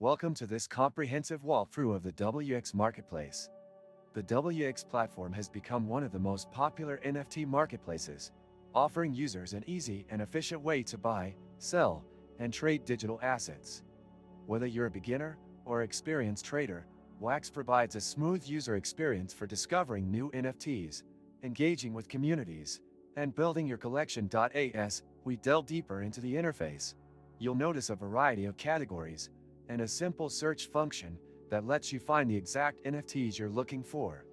Welcome to this comprehensive walkthrough of the WX Marketplace. The WX platform has become one of the most popular NFT marketplaces, offering users an easy and efficient way to buy, sell, and trade digital assets. Whether you're a beginner or experienced trader, WX provides a smooth user experience for discovering new NFTs, engaging with communities, and building your collection. As we delve deeper into the interface, you'll notice a variety of categories and a simple search function that lets you find the exact NFTs you're looking for.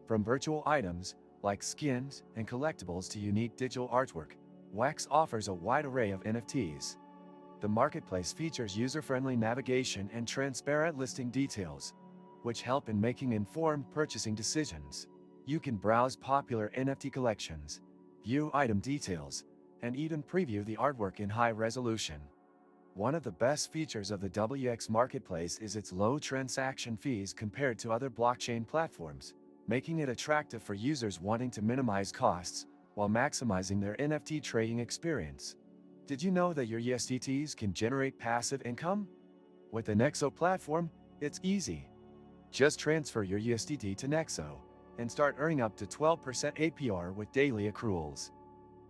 From virtual items, like skins and collectibles, to unique digital artwork, WX offers a wide array of NFTs. The marketplace features user-friendly navigation and transparent listing details, which help in making informed purchasing decisions. You can browse popular NFT collections, view item details, and even preview the artwork in high resolution. One of the best features of the WX Marketplace is its low transaction fees compared to other blockchain platforms, making it attractive for users wanting to minimize costs while maximizing their NFT trading experience. Did you know that your USDTs can generate passive income? With the Nexo platform, it's easy. Just transfer your USDT to Nexo and start earning up to 12% APR with daily accruals.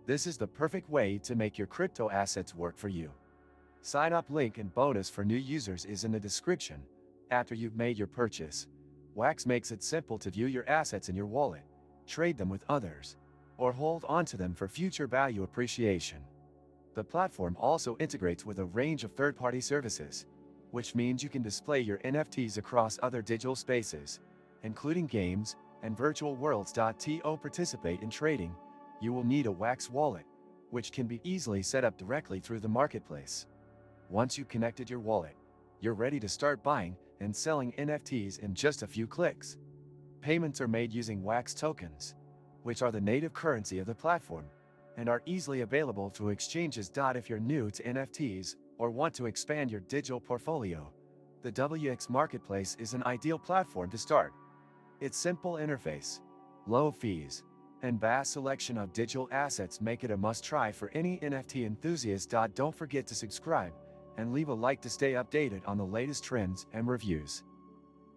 This is the perfect way to make your crypto assets work for you. Sign up link and bonus for new users is in the description. After you've made your purchase, WX makes it simple to view your assets in your wallet, trade them with others, or hold onto them for future value appreciation. The platform also integrates with a range of third-party services, which means you can display your NFTs across other digital spaces, including games and virtual worlds. To participate in trading, you will need a WX wallet, which can be easily set up directly through the marketplace. Once you've connected your wallet, you're ready to start buying and selling NFTs in just a few clicks. Payments are made using WX tokens, which are the native currency of the platform, and are easily available through exchanges. If you're new to NFTs or want to expand your digital portfolio, the WX Marketplace is an ideal platform to start. Its simple interface, low fees, and vast selection of digital assets make it a must-try for any NFT enthusiast. Don't forget to subscribe and leave a like to stay updated on the latest trends and reviews.